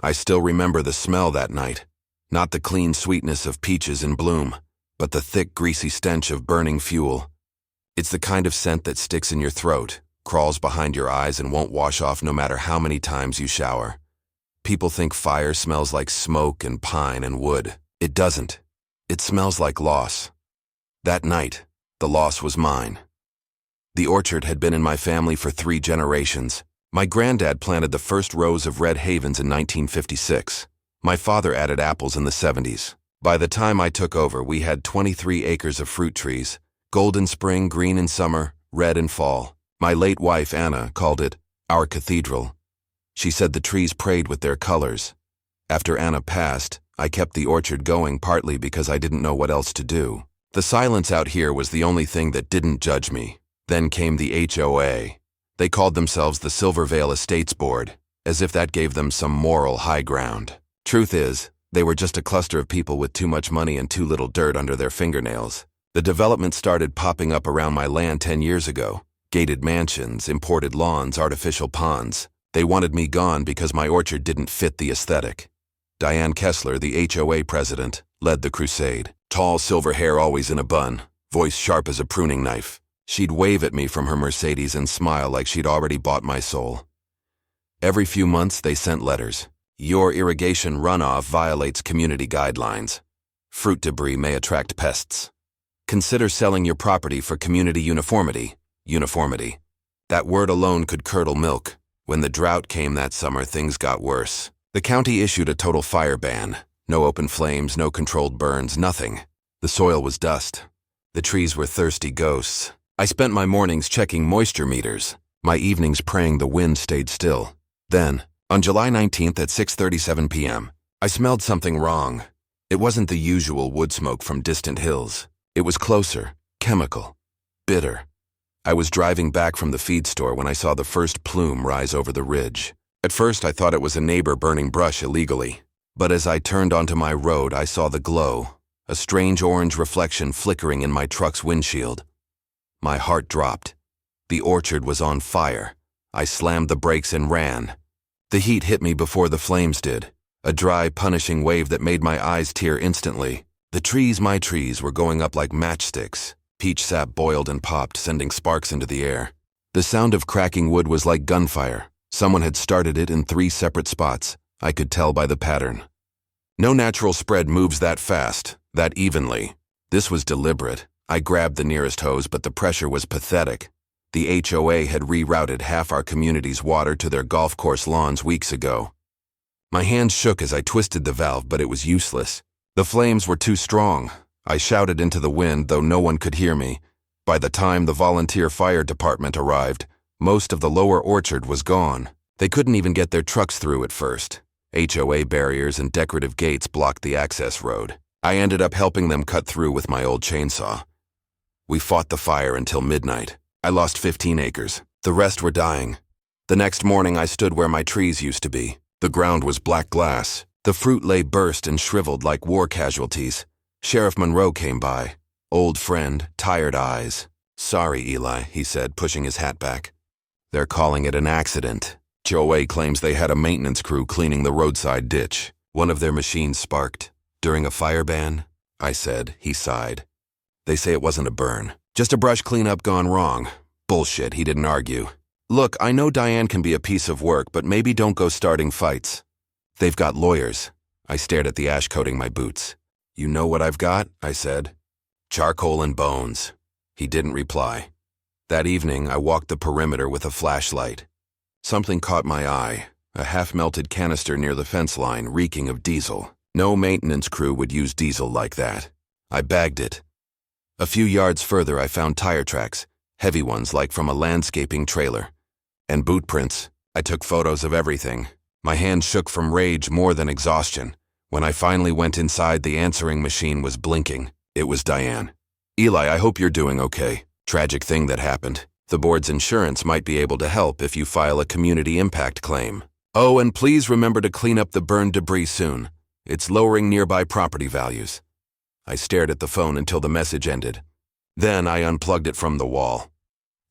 I still remember the smell that night. Not the clean sweetness of peaches in bloom, but the thick, greasy stench of burning fuel. It's the kind of scent that sticks in your throat, crawls behind your eyes, and won't wash off no matter how many times you shower. People think fire smells like smoke and pine and wood. It doesn't. It smells like loss. That night, the loss was mine. The orchard had been in my family for 3 generations. My granddad planted the first rows of red havens in 1956. My father added apples in the 70s. By the time I took over, we had 23 acres of fruit trees, gold in spring, green in summer, red in fall. My late wife, Anna, called it our cathedral. She said the trees prayed with their colors. After Anna passed, I kept the orchard going partly because I didn't know what else to do. The silence out here was the only thing that didn't judge me. Then came the HOA. They called themselves the Silvervale Estates Board, as if that gave them some moral high ground. Truth is, they were just a cluster of people with too much money and too little dirt under their fingernails. The development started popping up around my land 10 years ago. Gated mansions, imported lawns, artificial ponds. They wanted me gone because my orchard didn't fit the aesthetic. Diane Kessler, the HOA president, led the crusade. Tall silver hair always in a bun, voice sharp as a pruning knife. She'd wave at me from her Mercedes and smile like she'd already bought my soul. Every few months they sent letters. Your irrigation runoff violates community guidelines. Fruit debris may attract pests. Consider selling your property for community uniformity. Uniformity. That word alone could curdle milk. When the drought came that summer, things got worse. The county issued a total fire ban. No open flames, no controlled burns, nothing. The soil was dust. The trees were thirsty ghosts. I spent my mornings checking moisture meters, my evenings praying the wind stayed still. Then, on July 19th at 6:37 p.m., I smelled something wrong. It wasn't the usual wood smoke from distant hills. It was closer, chemical, bitter. I was driving back from the feed store when I saw the first plume rise over the ridge. At first, I thought it was a neighbor burning brush illegally. But as I turned onto my road, I saw the glow, a strange orange reflection flickering in my truck's windshield. My heart dropped. The orchard was on fire. I slammed the brakes and ran. The heat hit me before the flames did, a dry, punishing wave that made my eyes tear instantly. The trees, my trees, were going up like matchsticks. Peach sap boiled and popped, sending sparks into the air. The sound of cracking wood was like gunfire. Someone had started it in 3 separate spots. I could tell by the pattern. No natural spread moves that fast, that evenly. This was deliberate. I grabbed the nearest hose, but the pressure was pathetic. The HOA had rerouted half our community's water to their golf course lawns weeks ago. My hands shook as I twisted the valve, but it was useless. The flames were too strong. I shouted into the wind, though no one could hear me. By the time the volunteer fire department arrived, most of the lower orchard was gone. They couldn't even get their trucks through at first. HOA barriers and decorative gates blocked the access road. I ended up helping them cut through with my old chainsaw. We fought the fire until midnight. I lost 15 acres. The rest were dying. The next morning I stood where my trees used to be. The ground was black glass. The fruit lay burst and shriveled like war casualties. Sheriff Monroe came by. Old friend, tired eyes. "Sorry, Eli," he said, pushing his hat back. "They're calling it an accident." HOA claims they had a maintenance crew cleaning the roadside ditch. One of their machines sparked. "During a fire ban?" I said. He sighed. "They say it wasn't a burn. Just a brush cleanup gone wrong." Bullshit, he didn't argue. "Look, I know Diane can be a piece of work, but maybe don't go starting fights. They've got lawyers." I stared at the ash coating my boots. "You know what I've got?" I said. "Charcoal and bones." He didn't reply. That evening, I walked the perimeter with a flashlight. Something caught my eye, a half-melted canister near the fence line, reeking of diesel. No maintenance crew would use diesel like that. I bagged it. A few yards further, I found tire tracks, heavy ones like from a landscaping trailer. And boot prints. I took photos of everything. My hands shook from rage more than exhaustion. When I finally went inside, the answering machine was blinking. It was Diane. "Eli, I hope you're doing okay. Tragic thing that happened. The board's insurance might be able to help if you file a community impact claim. Oh, and please remember to clean up the burned debris soon. It's lowering nearby property values." I stared at the phone until the message ended. Then I unplugged it from the wall.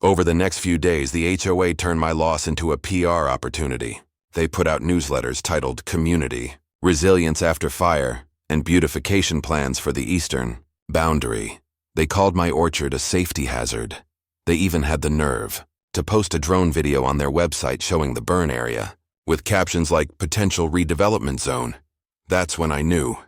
Over the next few days, the HOA turned my loss into a PR opportunity. They put out newsletters titled Community, Resilience After Fire, and Beautification Plans for the Eastern Boundary. They called my orchard a safety hazard. They even had the nerve to post a drone video on their website showing the burn area, with captions like potential redevelopment zone. That's when I knew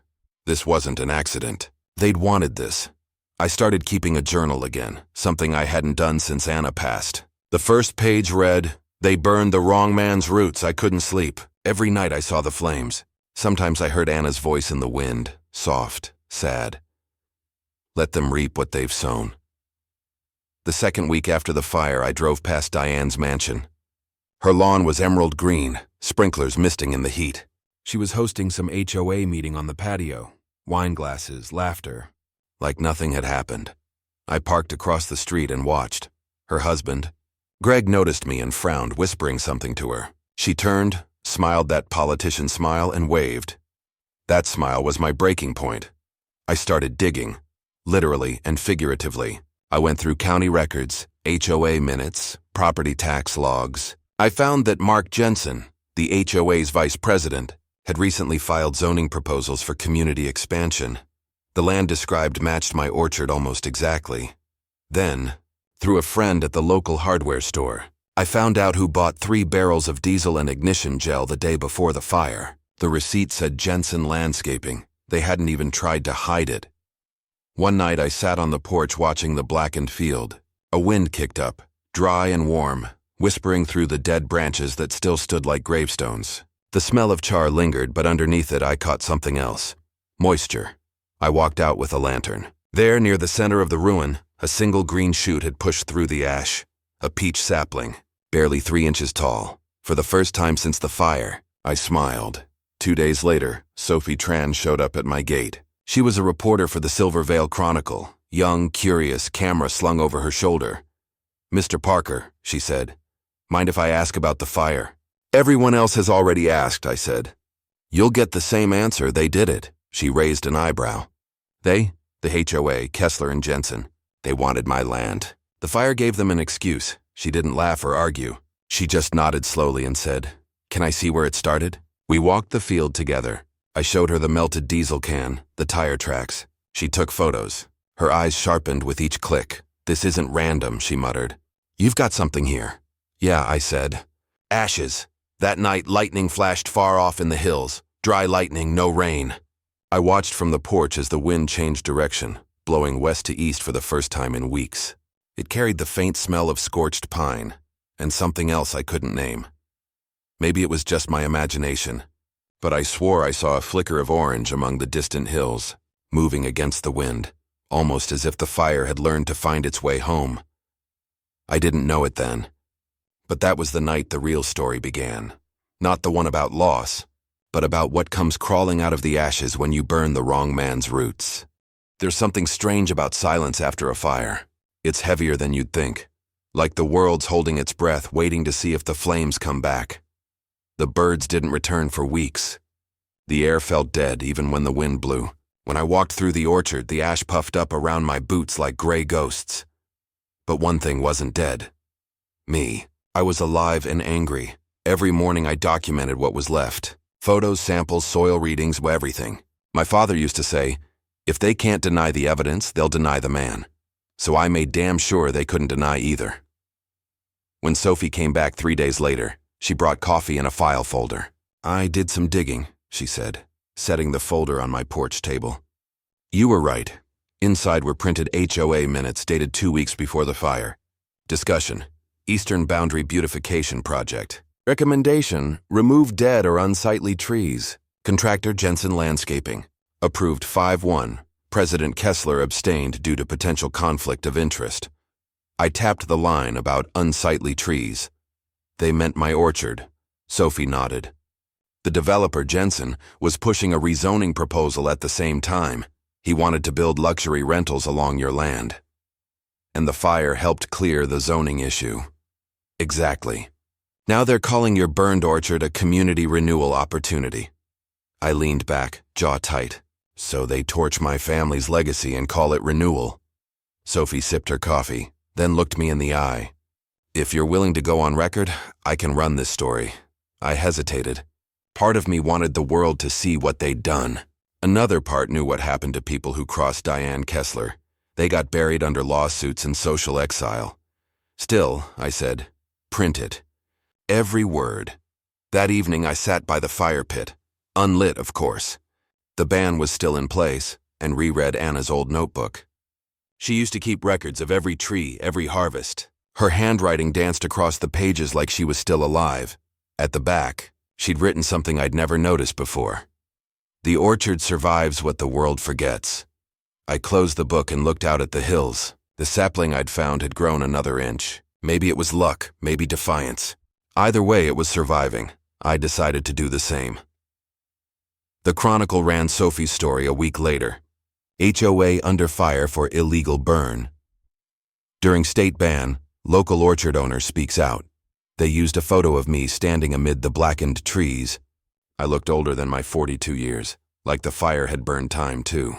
this wasn't an accident. They'd wanted this. I started keeping a journal again, something I hadn't done since Anna passed. The first page read, "They burned the wrong man's roots. I couldn't sleep. Every night I saw the flames. Sometimes I heard Anna's voice in the wind, soft, sad. Let them reap what they've sown." The second week after the fire, I drove past Diane's mansion. Her lawn was emerald green, sprinklers misting in the heat. She was hosting some HOA meeting on the patio. Wine glasses, laughter, like nothing had happened. I parked across the street and watched. Her husband, Greg, noticed me and frowned, whispering something to her. She turned, smiled that politician smile, and waved. That smile was my breaking point. I started digging, literally and figuratively. I went through county records, HOA minutes, property tax logs. I found that Mark Jensen, the HOA's vice president, had recently filed zoning proposals for community expansion. The land described matched my orchard almost exactly. Then, through a friend at the local hardware store, I found out who bought 3 barrels of diesel and ignition gel the day before the fire. The receipt said Jensen Landscaping. They hadn't even tried to hide it. One night I sat on the porch watching the blackened field. A wind kicked up, dry and warm, whispering through the dead branches that still stood like gravestones. The smell of char lingered, but underneath it I caught something else. Moisture. I walked out with a lantern. There, near the center of the ruin, a single green shoot had pushed through the ash. A peach sapling, barely 3 inches tall. For the first time since the fire, I smiled. 2 days later, Sophie Tran showed up at my gate. She was a reporter for the Silver Vale Chronicle, young, curious, camera slung over her shoulder. "Mr. Parker," she said, "mind if I ask about the fire?" "Everyone else has already asked," I said. "You'll get the same answer. They did it." She raised an eyebrow. "They?" "The HOA, Kessler and Jensen. They wanted my land." The fire gave them an excuse. She didn't laugh or argue. She just nodded slowly and said, "Can I see where it started?" We walked the field together. I showed her the melted diesel can, the tire tracks. She took photos. Her eyes sharpened with each click. "This isn't random," she muttered. "You've got something here." "Yeah," I said. "Ashes. That night, lightning flashed far off in the hills. Dry lightning, no rain." I watched from the porch as the wind changed direction, blowing west to east for the first time in weeks. It carried the faint smell of scorched pine, and something else I couldn't name. Maybe it was just my imagination, but I swore I saw a flicker of orange among the distant hills, moving against the wind, almost as if the fire had learned to find its way home. I didn't know it then, but that was the night the real story began. Not the one about loss, but about what comes crawling out of the ashes when you burn the wrong man's roots. There's something strange about silence after a fire. It's heavier than you'd think, like the world's holding its breath, waiting to see if the flames come back. The birds didn't return for weeks. The air felt dead even when the wind blew. When I walked through the orchard, the ash puffed up around my boots like gray ghosts. But one thing wasn't dead. Me. I was alive and angry. Every morning I documented what was left. Photos, samples, soil readings, everything. My father used to say, if they can't deny the evidence, they'll deny the man. So I made damn sure they couldn't deny either. When Sophie came back 3 days later, she brought coffee and a file folder. "I did some digging," she said, setting the folder on my porch table. "You were right. Inside were printed HOA minutes dated 2 weeks before the fire. Discussion: Eastern Boundary Beautification Project. Recommendation: remove dead or unsightly trees. Contractor Jensen Landscaping. Approved 5-1. President Kessler abstained due to potential conflict of interest." I tapped the line about unsightly trees. They meant my orchard. Sophie nodded. The developer, Jensen, was pushing a rezoning proposal at the same time. He wanted to build luxury rentals along your land. And the fire helped clear the zoning issue. Exactly. Now they're calling your burned orchard a community renewal opportunity. I leaned back, jaw tight. So they torch my family's legacy and call it renewal. Sophie sipped her coffee, then looked me in the eye. "If you're willing to go on record, I can run this story. I hesitated. Part of me wanted the world to see what they'd done. Another part knew what happened to people who crossed Diane Kessler. They got buried under lawsuits and social exile. Still, I said, print it. Every word. That evening I sat by the fire pit. Unlit, of course. The ban was still in place, and reread Anna's old notebook. She used to keep records of every tree, every harvest. Her handwriting danced across the pages like she was still alive. At the back, she'd written something I'd never noticed before. The orchard survives what the world forgets. I closed the book and looked out at the hills. The sapling I'd found had grown another inch. Maybe it was luck, maybe defiance. Either way, it was surviving. I decided to do the same. The Chronicle ran Sophie's story a week later. HOA under fire for illegal burn. During state ban, local orchard owner speaks out. They used a photo of me standing amid the blackened trees. I looked older than my 42 years, like the fire had burned time too.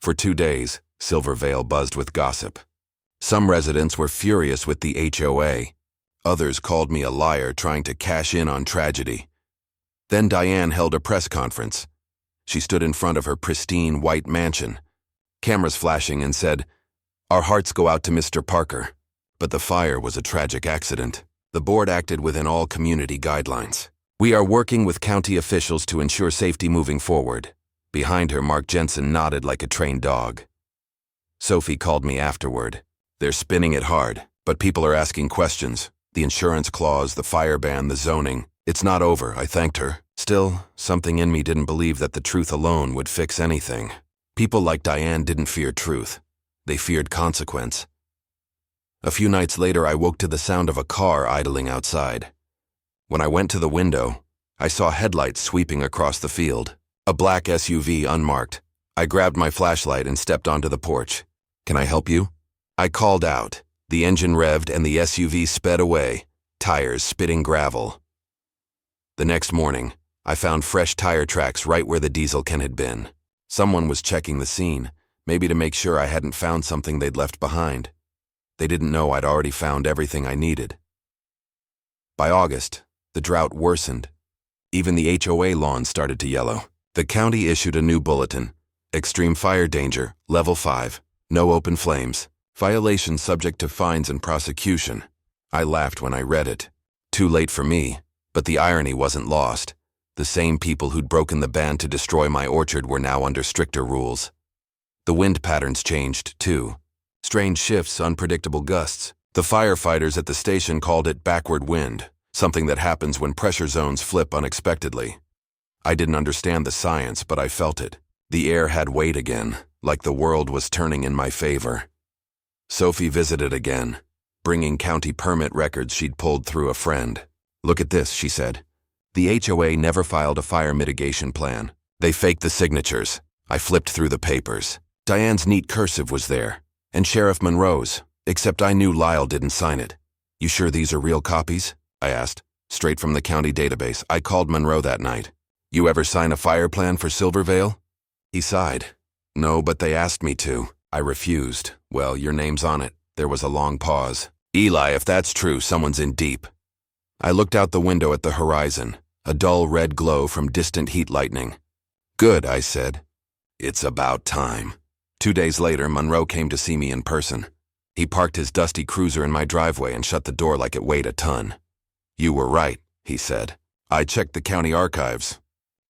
For 2 days, Silver Vale buzzed with gossip. Some residents were furious with the HOA. Others called me a liar trying to cash in on tragedy. Then Diane held a press conference. She stood in front of her pristine white mansion, cameras flashing, and said, "Our hearts go out to Mr. Parker." But the fire was a tragic accident. The board acted within all community guidelines. "We are working with county officials to ensure safety moving forward." Behind her, Mark Jensen nodded like a trained dog. Sophie called me afterward. "They're spinning it hard, but people are asking questions. The insurance clause, the fire ban, the zoning. It's not over," I thanked her. Still, something in me didn't believe that the truth alone would fix anything. People like Diane didn't fear truth. They feared consequence. A few nights later, I woke to the sound of a car idling outside. When I went to the window, I saw headlights sweeping across the field. A black SUV unmarked. I grabbed my flashlight and stepped onto the porch. "Can I help you?" I called out. The engine revved and the SUV sped away, tires spitting gravel. The next morning, I found fresh tire tracks right where the diesel can had been. Someone was checking the scene, maybe to make sure I hadn't found something they'd left behind. They didn't know I'd already found everything I needed. By August, the drought worsened. Even the HOA lawn started to yellow. The county issued a new bulletin. Extreme fire danger, level 5. No open flames. Violations subject to fines and prosecution. I laughed when I read it. Too late for me, but the irony wasn't lost. The same people who'd broken the ban to destroy my orchard were now under stricter rules. The wind patterns changed, too. Strange shifts, unpredictable gusts. The firefighters at the station called it backward wind, something that happens when pressure zones flip unexpectedly. I didn't understand the science, but I felt it. The air had weight again, like the world was turning in my favor. Sophie visited again, bringing county permit records she'd pulled through a friend. "Look at this," she said. "The HOA never filed a fire mitigation plan. They faked the signatures." I flipped through the papers. Diane's neat cursive was there, and Sheriff Monroe's, except I knew Lyle didn't sign it. "You sure these are real copies?" I asked. "Straight from the county database. I called Monroe that night." "You ever sign a fire plan for Silver Vale?" He sighed. "No, but they asked me to." I refused. "Well, your name's on it." There was a long pause. "Eli, if that's true, someone's in deep." I looked out the window at the horizon, a dull red glow from distant heat lightning. "Good," I said. "It's about time." 2 days later, Monroe came to see me in person. He parked his dusty cruiser in my driveway and shut the door like it weighed a ton. "You were right," he said. "I checked the county archives.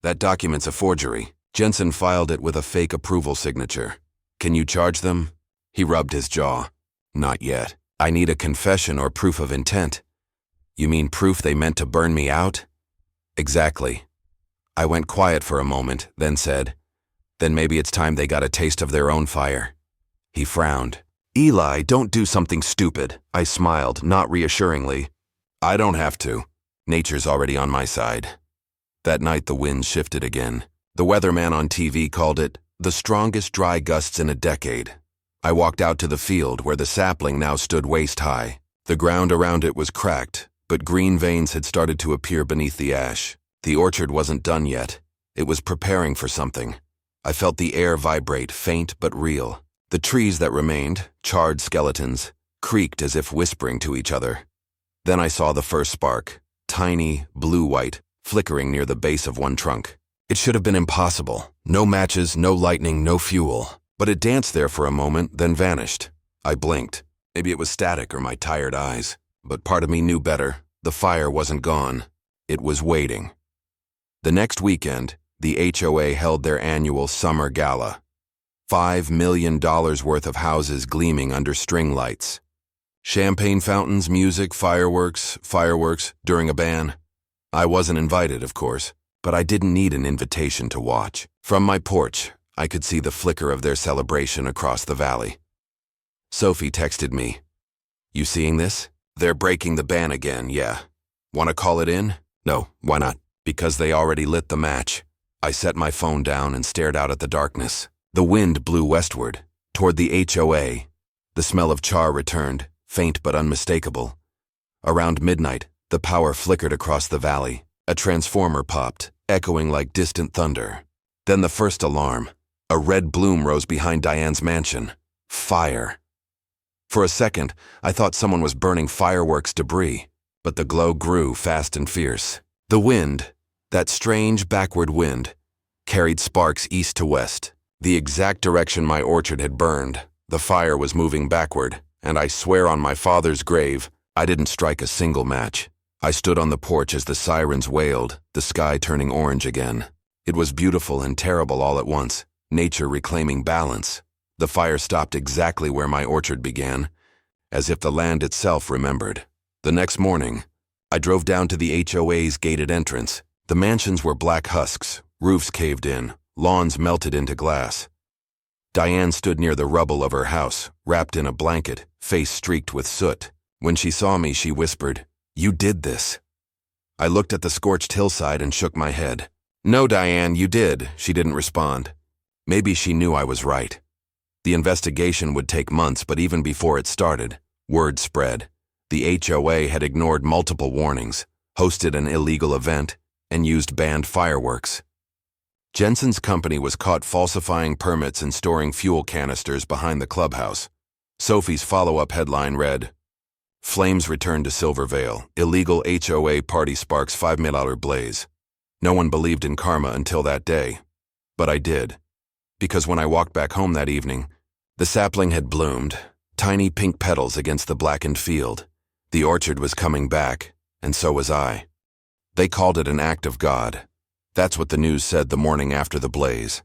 That document's a forgery. Jensen filed it with a fake approval signature. Can you charge them?" He rubbed his jaw. "Not yet. I need a confession or proof of intent." "You mean proof they meant to burn me out?" "Exactly." I went quiet for a moment, then said, "Then maybe it's time they got a taste of their own fire." He frowned. "Eli, don't do something stupid." I smiled, not reassuringly. "I don't have to. Nature's already on my side." That night the wind shifted again. The weatherman on TV called it the strongest dry gusts in a decade. I walked out to the field where the sapling now stood waist high. The ground around it was cracked, but green veins had started to appear beneath the ash. The orchard wasn't done yet. It was preparing for something. I felt the air vibrate, faint but real. The trees that remained, charred skeletons, creaked as if whispering to each other. Then I saw the first spark. tiny, blue-white, flickering near the base of one trunk. It should have been impossible. No matches, no lightning, no fuel. But it danced there for a moment, then vanished. I blinked. Maybe it was static or my tired eyes. But part of me knew better. The fire wasn't gone. It was waiting. The next weekend, the HOA held their annual summer gala. $5 million worth of houses gleaming under string lights. Champagne fountains, music, fireworks during a ban. I wasn't invited, of course, but I didn't need an invitation to watch. From my porch, I could see the flicker of their celebration across the valley. Sophie texted me, "You seeing this? They're breaking the ban again, yeah. Want to call it in? No, why not? Because they already lit the match." I set my phone down and stared out at the darkness. The wind blew westward, toward the HOA. The smell of char returned, faint but unmistakable. Around midnight, the power flickered across the valley. A transformer popped, echoing like distant thunder. Then the first alarm. A red bloom rose behind Diane's mansion. Fire. For a second, I thought someone was burning fireworks debris, but the glow grew fast and fierce. The wind, that strange backward wind, carried sparks east to west, the exact direction my orchard had burned. The fire was moving backward, and I swear on my father's grave, I didn't strike a single match. I stood on the porch as the sirens wailed, the sky turning orange again. It was beautiful and terrible all at once, nature reclaiming balance. The fire stopped exactly where my orchard began, as if the land itself remembered. The next morning, I drove down to the HOA's gated entrance. The mansions were black husks, roofs caved in, lawns melted into glass. Diane stood near the rubble of her house, wrapped in a blanket, face streaked with soot. When she saw me, she whispered, "You did this." I looked at the scorched hillside and shook my head. "No, Diane, you did," she didn't respond. Maybe she knew I was right. The investigation would take months, but even before it started, word spread. The HOA had ignored multiple warnings, hosted an illegal event, and used banned fireworks. Jensen's company was caught falsifying permits and storing fuel canisters behind the clubhouse. Sophie's follow-up headline read, "Flames return to Silver Vale. Illegal HOA party sparks $5 million blaze." No one believed in karma until that day. But I did. Because when I walked back home that evening, the sapling had bloomed, tiny pink petals against the blackened field. The orchard was coming back, and so was I. They called it an act of God. That's what the news said the morning after the blaze.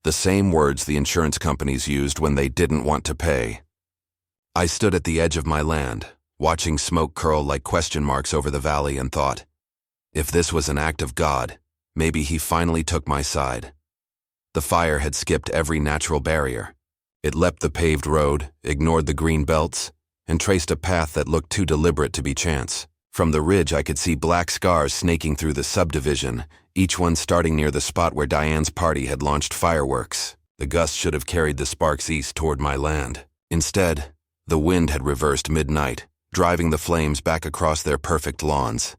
The same words the insurance companies used when they didn't want to pay. I stood at the edge of my land, watching smoke curl like question marks over the valley, and thought, if this was an act of God, maybe he finally took my side. The fire had skipped every natural barrier. It leapt the paved road, ignored the green belts, and traced a path that looked too deliberate to be chance. From the ridge I could see black scars snaking through the subdivision, each one starting near the spot where Diane's party had launched fireworks. The gust should have carried the sparks east toward my land. Instead, the wind had reversed midnight, driving the flames back across their perfect lawns.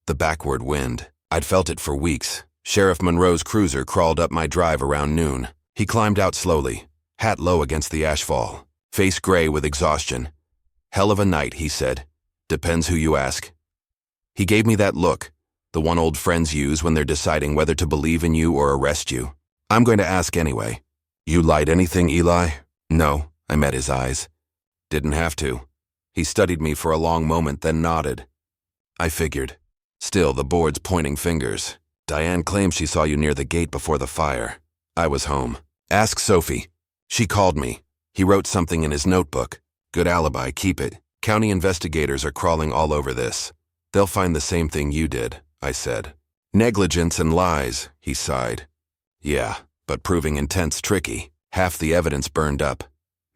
The backward wind. I'd felt it for weeks. Sheriff Monroe's cruiser crawled up my drive around noon. He climbed out slowly, hat low against the ashfall, face gray with exhaustion. "Hell of a night," he said. "Depends who you ask." He gave me that look, the one old friends use when they're deciding whether to believe in you or arrest you. I'm going to ask anyway. "You lied anything, Eli?" "No," I met his eyes. "Didn't have to." He studied me for a long moment, then nodded. I figured. Still, the board's pointing fingers. "Diane claims she saw you near the gate before the fire." I was home. "Ask Sophie." "She called me." He wrote something in his notebook. "Good alibi, keep it. County investigators are crawling all over this. They'll find the same thing you did," I said. "Negligence and lies," he sighed. "Yeah, but proving intent's tricky. Half the evidence burned up.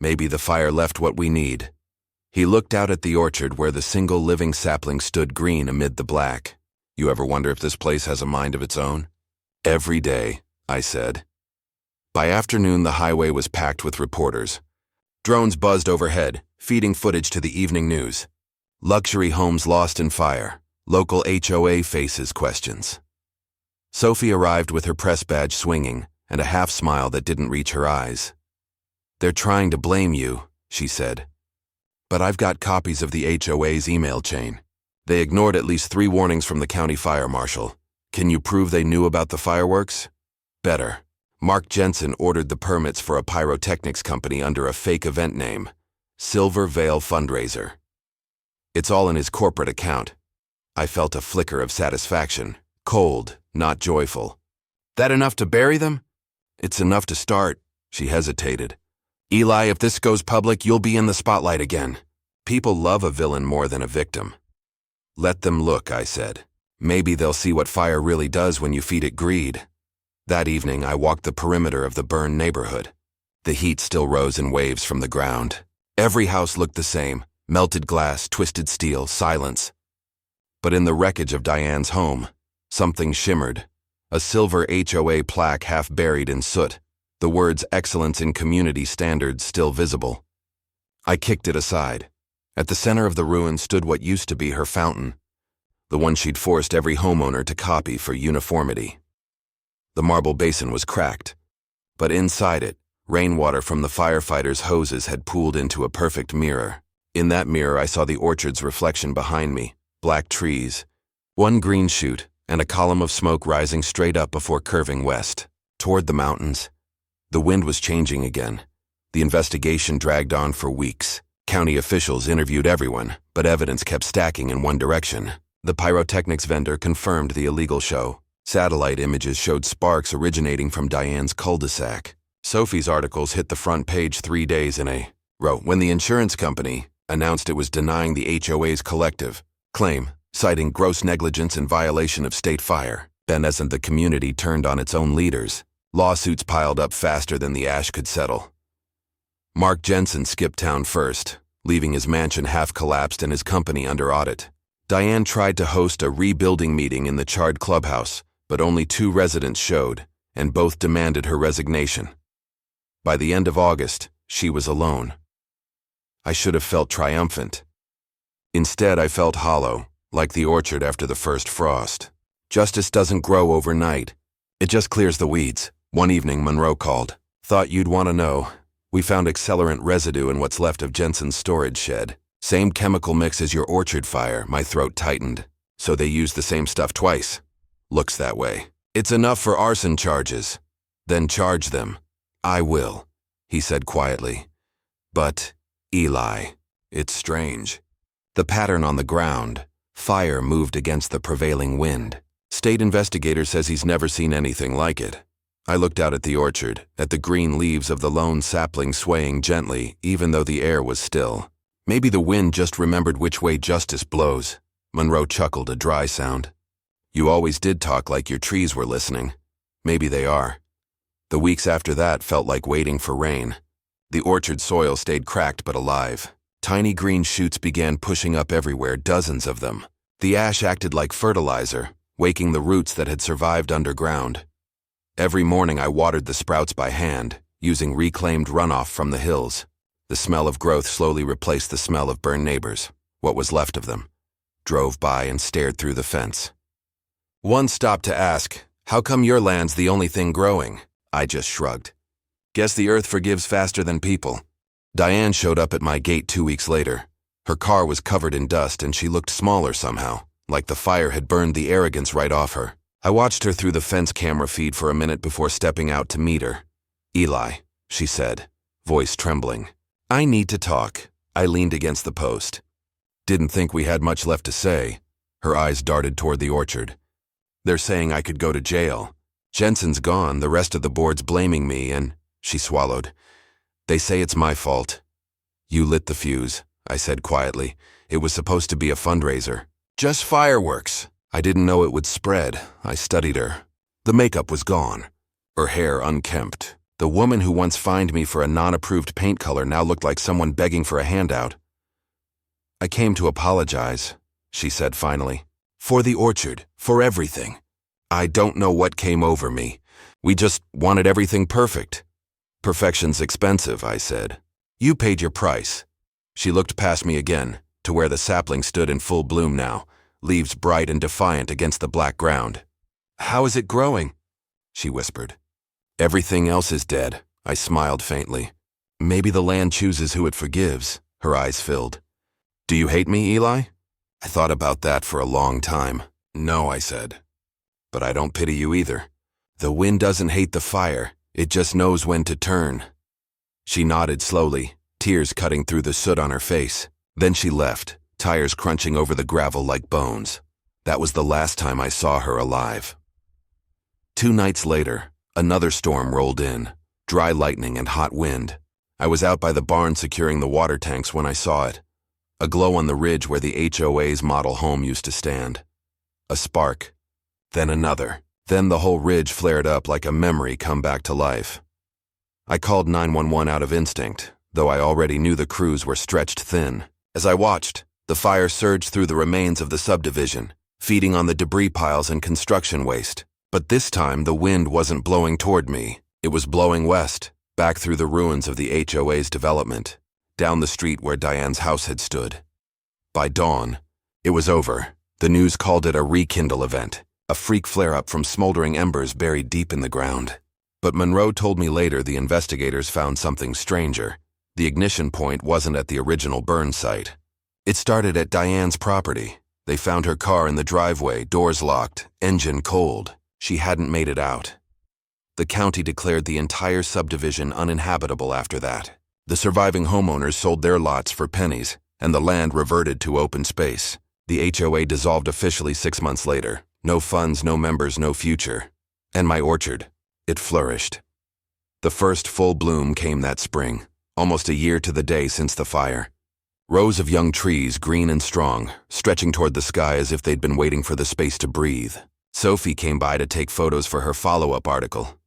Maybe the fire left what we need." He looked out at the orchard where the single living sapling stood green amid the black. "You ever wonder if this place has a mind of its own?" "Every day," I said. By afternoon, the highway was packed with reporters. Drones buzzed overhead, feeding footage to the evening news. Luxury homes lost in fire. Local HOA faces questions. Sophie arrived with her press badge swinging and a half smile that didn't reach her eyes. "They're trying to blame you," she said. "But I've got copies of the HOA's email chain. They ignored at least 3 warnings from the county fire marshal. Can you prove they knew about the fireworks? Better. Mark Jensen ordered the permits for a pyrotechnics company under a fake event name, Silver Veil Fundraiser. It's all in his corporate account. I felt a flicker of satisfaction, cold, not joyful. That enough to bury them? It's enough to start, she hesitated. Eli, if this goes public, you'll be in the spotlight again. People love a villain more than a victim. Let them look, I said. Maybe they'll see what fire really does when you feed it greed. That evening, I walked the perimeter of the burned neighborhood. The heat still rose in waves from the ground. Every house looked the same, melted glass, twisted steel, silence. But in the wreckage of Diane's home, something shimmered. A silver HOA plaque half buried in soot, the words Excellence in Community Standards still visible. I kicked it aside. At the center of the ruin stood what used to be her fountain, the one she'd forced every homeowner to copy for uniformity. The marble basin was cracked, but inside it, rainwater from the firefighters' hoses had pooled into a perfect mirror. In that mirror, I saw the orchard's reflection behind me, black trees, one green shoot, and a column of smoke rising straight up before curving west, toward the mountains. The wind was changing again. The investigation dragged on for weeks. County officials interviewed everyone, but evidence kept stacking in one direction. The pyrotechnics vendor confirmed the illegal show. Satellite images showed sparks originating from Diane's cul-de-sac. Sophie's articles hit the front page 3 days in a row when the insurance company announced it was denying the HOA's collective claim, citing gross negligence and violation of state fire. Then, as the community turned on its own leaders, lawsuits piled up faster than the ash could settle. Mark Jensen skipped town first, leaving his mansion half-collapsed and his company under audit. Diane tried to host a rebuilding meeting in the charred clubhouse, but only 2 residents showed, and both demanded her resignation. By the end of August, she was alone. I should have felt triumphant. Instead, I felt hollow, like the orchard after the first frost. Justice doesn't grow overnight. It just clears the weeds. One evening, Monroe called. Thought you'd want to know. We found accelerant residue in what's left of Jensen's storage shed. Same chemical mix as your orchard fire. My throat tightened. So they used the same stuff twice. Looks that way. It's enough for arson charges. Then charge them. I will, he said quietly. But, Eli, it's strange. The pattern on the ground. Fire moved against the prevailing wind. State investigator says he's never seen anything like it. I looked out at the orchard, at the green leaves of the lone sapling swaying gently, even though the air was still. Maybe the wind just remembered which way justice blows. Monroe chuckled, a dry sound. You always did talk like your trees were listening. Maybe they are. The weeks after that felt like waiting for rain. The orchard soil stayed cracked but alive. Tiny green shoots began pushing up everywhere, dozens of them. The ash acted like fertilizer, waking the roots that had survived underground. Every morning I watered the sprouts by hand, using reclaimed runoff from the hills. The smell of growth slowly replaced the smell of burned neighbors, what was left of them. Drove by and stared through the fence. One stopped to ask, how come your land's the only thing growing? I just shrugged. Guess the earth forgives faster than people. Diane showed up at my gate 2 weeks later. Her car was covered in dust and she looked smaller somehow, like the fire had burned the arrogance right off her. I watched her through the fence camera feed for a minute before stepping out to meet her. Eli, she said, voice trembling. I need to talk. I leaned against the post. Didn't think we had much left to say. Her eyes darted toward the orchard. They're saying I could go to jail. Jensen's gone, the rest of the board's blaming me, and she swallowed. They say it's my fault. You lit the fuse, I said quietly. It was supposed to be a fundraiser. Just fireworks. I didn't know it would spread. I studied her. The makeup was gone. Her hair unkempt. The woman who once fined me for a non-approved paint color now looked like someone begging for a handout. I came to apologize, she said finally. For the orchard, for everything. I don't know what came over me. We just wanted everything perfect. Perfection's expensive, I said. You paid your price. She looked past me again, to where the sapling stood in full bloom now, leaves bright and defiant against the black ground. How is it growing? She whispered. Everything else is dead, I smiled faintly. Maybe the land chooses who it forgives, her eyes filled. Do you hate me, Eli? I thought about that for a long time. No, I said. But I don't pity you either. The wind doesn't hate the fire, it just knows when to turn. She nodded slowly, tears cutting through the soot on her face. Then she left, tires crunching over the gravel like bones. That was the last time I saw her alive. 2 nights later, another storm rolled in, dry lightning and hot wind. I was out by the barn securing the water tanks when I saw it. A glow on the ridge where the HOA's model home used to stand. A spark. Then another. Then the whole ridge flared up like a memory come back to life. I called 911 out of instinct, though I already knew the crews were stretched thin. As I watched, the fire surged through the remains of the subdivision, feeding on the debris piles and construction waste. But this time the wind wasn't blowing toward me. It was blowing west, back through the ruins of the HOA's development, down the street where Diane's house had stood. By dawn, it was over. The news called it a rekindle event, a freak flare-up from smoldering embers buried deep in the ground. But Monroe told me later the investigators found something stranger. The ignition point wasn't at the original burn site. It started at Diane's property. They found her car in the driveway, doors locked, engine cold. She hadn't made it out. The county declared the entire subdivision uninhabitable after that. The surviving homeowners sold their lots for pennies, and the land reverted to open space. The HOA dissolved officially 6 months later. No funds, no members, no future. And my orchard, it flourished. The first full bloom came that spring, almost a year to the day since the fire. Rows of young trees, green and strong, stretching toward the sky as if they'd been waiting for the space to breathe. Sophie came by to take photos for her follow-up article.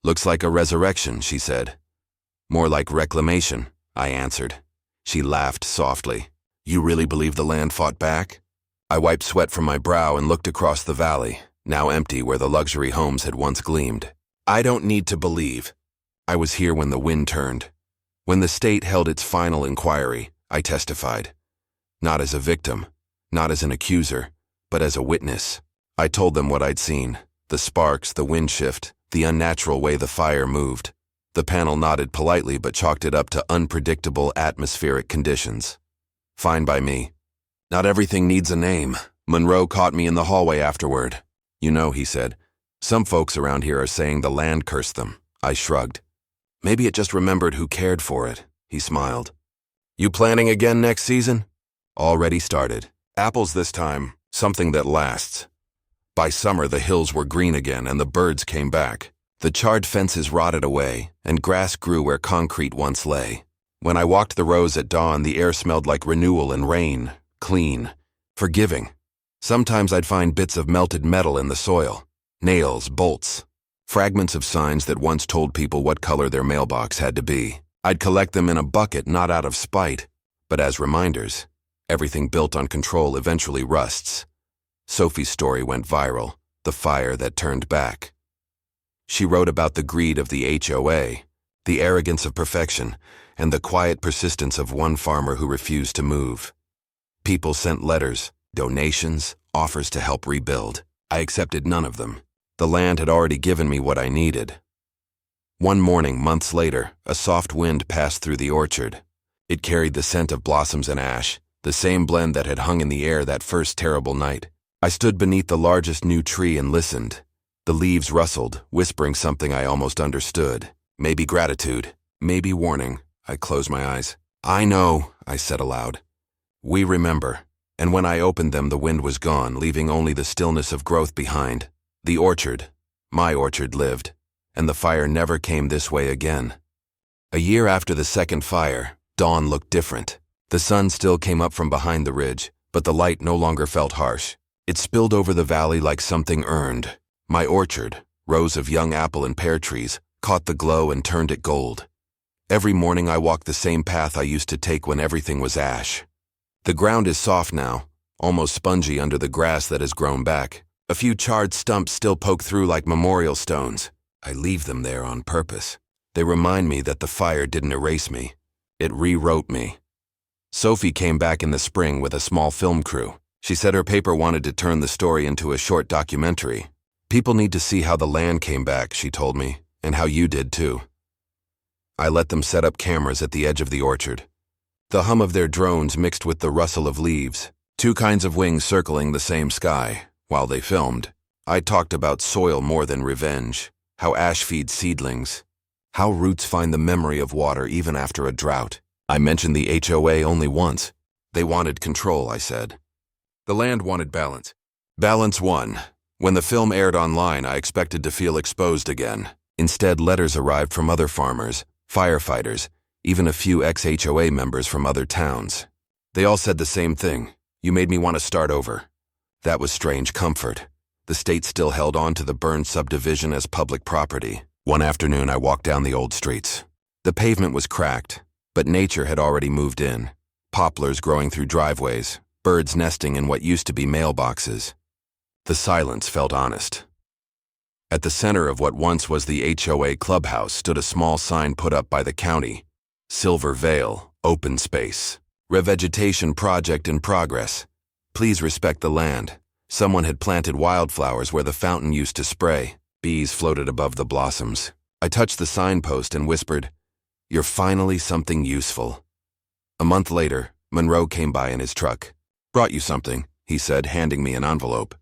"Looks like a resurrection," she said. "More like reclamation," I answered. She laughed softly. "You really believe the land fought back?" I wiped sweat from my brow and looked across the valley, now empty where the luxury homes had once gleamed. "I don't need to believe. I was here when the wind turned. When the state held its final inquiry, I testified. Not as a victim, not as an accuser, but as a witness. I told them what I'd seen, the sparks, the wind shift, the unnatural way the fire moved. The panel nodded politely but chalked it up to unpredictable atmospheric conditions. Fine by me. Not everything needs a name. Monroe caught me in the hallway afterward. "You know," he said, "some folks around here are saying the land cursed them." I shrugged. "Maybe it just remembered who cared for it," he smiled. "You planning again next season?" "Already started. Apples this time, something that lasts." By summer, the hills were green again and the birds came back. The charred fences rotted away, and grass grew where concrete once lay. When I walked the rows at dawn, the air smelled like renewal and rain, clean, forgiving. Sometimes I'd find bits of melted metal in the soil, nails, bolts, fragments of signs that once told people what color their mailbox had to be. I'd collect them in a bucket, not out of spite, but as reminders. Everything built on control eventually rusts. Sophie's story went viral, the fire that turned back. She wrote about the greed of the HOA, the arrogance of perfection, and the quiet persistence of one farmer who refused to move. People sent letters, donations, offers to help rebuild. I accepted none of them. The land had already given me what I needed. One morning, months later, a soft wind passed through the orchard. It carried the scent of blossoms and ash, the same blend that had hung in the air that first terrible night. I stood beneath the largest new tree and listened. The leaves rustled, whispering something I almost understood. Maybe gratitude, maybe warning. I closed my eyes. "I know," I said aloud. "We remember." And when I opened them, the wind was gone, leaving only the stillness of growth behind. The orchard, my orchard, lived, and the fire never came this way again. A year after the second fire, dawn looked different. The sun still came up from behind the ridge, but the light no longer felt harsh. It spilled over the valley like something earned. My orchard, rows of young apple and pear trees, caught the glow and turned it gold. Every morning I walked the same path I used to take when everything was ash. The ground is soft now, almost spongy under the grass that has grown back. A few charred stumps still poke through like memorial stones. I leave them there on purpose. They remind me that the fire didn't erase me. It rewrote me. Sophie came back in the spring with a small film crew. She said her paper wanted to turn the story into a short documentary. "People need to see how the land came back," she told me, "and how you did too." I let them set up cameras at the edge of the orchard. The hum of their drones mixed with the rustle of leaves. Two kinds of wings circling the same sky. While they filmed, I talked about soil more than revenge, how ash feeds seedlings, how roots find the memory of water even after a drought. I mentioned the HOA only once. They wanted control, I said. The land wanted balance. Balance won. When the film aired online, I expected to feel exposed again. Instead, letters arrived from other farmers, firefighters, even a few ex-HOA members from other towns. They all said the same thing. You made me want to start over. That was strange comfort. The state still held on to the burned subdivision as public property. One afternoon, I walked down the old streets. The pavement was cracked, but nature had already moved in. Poplars growing through driveways, birds nesting in what used to be mailboxes. The silence felt honest. At the center of what once was the HOA clubhouse stood a small sign put up by the county. Silver Vale, open space. Revegetation project in progress. Please respect the land. Someone had planted wildflowers where the fountain used to spray. Bees floated above the blossoms. I touched the signpost and whispered, "You're finally something useful." A month later, Monroe came by in his truck. "Brought you something," he said, handing me an envelope.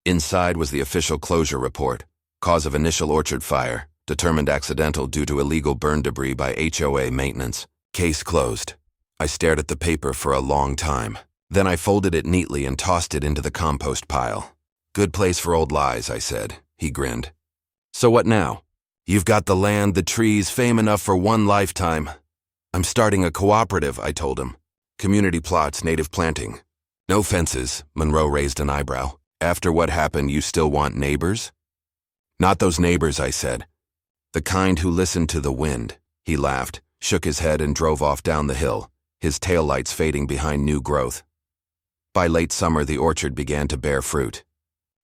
Inside was the official closure report. Cause of initial orchard fire, determined accidental due to illegal burn debris by HOA maintenance. Case closed. I stared at the paper for a long time. Then I folded it neatly and tossed it into the compost pile. "Good place for old lies," I said. He grinned. "So what now?" "You've got the land, the trees, fame enough for one lifetime." "I'm starting a cooperative," I told him. "Community plots, native planting." "No fences," Monroe raised an eyebrow. "After what happened, you still want neighbors?" "Not those neighbors," I said. "The kind who listen to the wind." He laughed, shook his head and drove off down the hill, his taillights fading behind new growth. By late summer, the orchard began to bear fruit.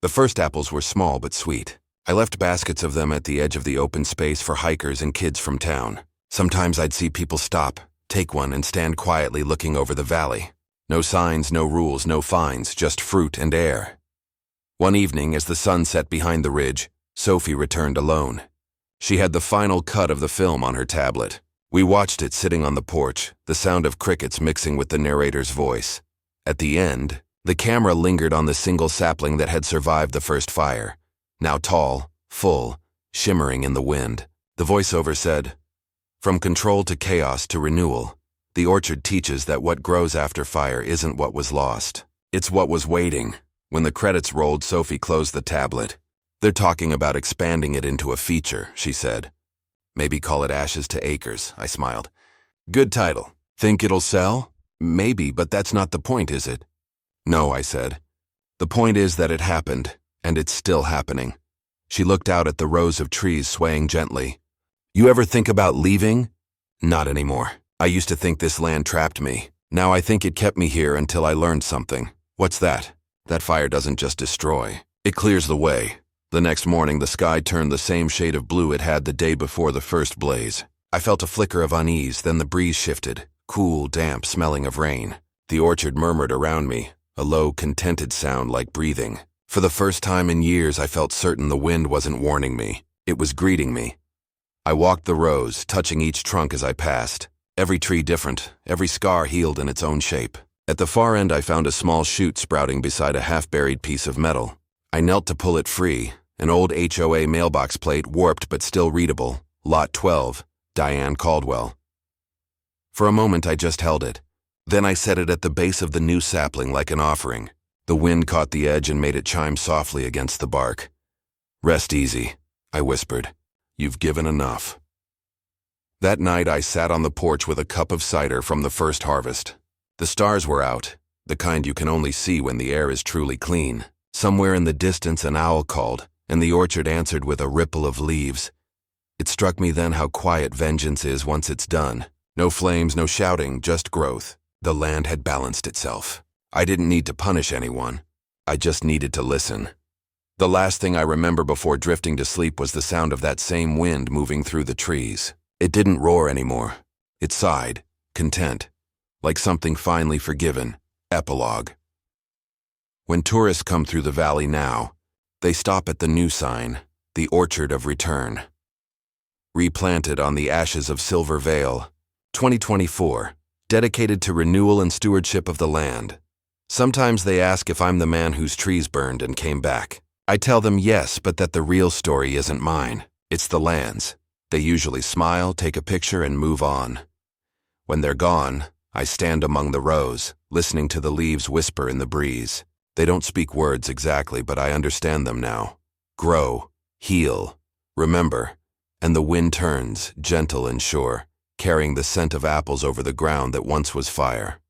The first apples were small but sweet. I left baskets of them at the edge of the open space for hikers and kids from town. Sometimes I'd see people stop, take one, and stand quietly looking over the valley. No signs, no rules, no fines, just fruit and air. One evening, as the sun set behind the ridge, Sophie returned alone. She had the final cut of the film on her tablet. We watched it sitting on the porch, the sound of crickets mixing with the narrator's voice. At the end, the camera lingered on the single sapling that had survived the first fire. Now tall, full, shimmering in the wind. The voiceover said, "From control to chaos to renewal, the orchard teaches that what grows after fire isn't what was lost. It's what was waiting." When the credits rolled, Sophie closed the tablet. "They're talking about expanding it into a feature," she said. "Maybe call it Ashes to Acres," I smiled. "Good title. Think it'll sell?" "Maybe, but that's not the point, is it?" "No," I said. "The point is that it happened, and it's still happening." She looked out at the rows of trees swaying gently. "You ever think about leaving?" "Not anymore. I used to think this land trapped me. Now I think it kept me here until I learned something." "What's that?" "That fire doesn't just destroy. It clears the way." The next morning, the sky turned the same shade of blue it had the day before the first blaze. I felt a flicker of unease, then the breeze shifted, cool, damp, smelling of rain. The orchard murmured around me, a low, contented sound like breathing. For the first time in years, I felt certain the wind wasn't warning me. It was greeting me. I walked the rows, touching each trunk as I passed. Every tree different, every scar healed in its own shape. At the far end, I found a small shoot sprouting beside a half-buried piece of metal. I knelt to pull it free, an old HOA mailbox plate, warped but still readable, Lot 12, Diane Caldwell. For a moment, I just held it. Then I set it at the base of the new sapling like an offering. The wind caught the edge and made it chime softly against the bark. "Rest easy," I whispered. "You've given enough." That night, I sat on the porch with a cup of cider from the first harvest. The stars were out, the kind you can only see when the air is truly clean. Somewhere in the distance, an owl called, and the orchard answered with a ripple of leaves. It struck me then how quiet vengeance is once it's done. No flames, no shouting, just growth. The land had balanced itself. I didn't need to punish anyone. I just needed to listen. The last thing I remember before drifting to sleep was the sound of that same wind moving through the trees. It didn't roar anymore. It sighed, content, like something finally forgiven. Epilogue. When tourists come through the valley now, they stop at the new sign, the Orchard of Return. Replanted on the ashes of Silver Vale, 2024, dedicated to renewal and stewardship of the land. Sometimes they ask if I'm the man whose trees burned and came back. I tell them yes, but that the real story isn't mine. It's the land's. They usually smile, take a picture, and move on. When they're gone, I stand among the rows, listening to the leaves whisper in the breeze. They don't speak words exactly, but I understand them now. Grow, heal, remember. And the wind turns, gentle and sure, carrying the scent of apples over the ground that once was fire.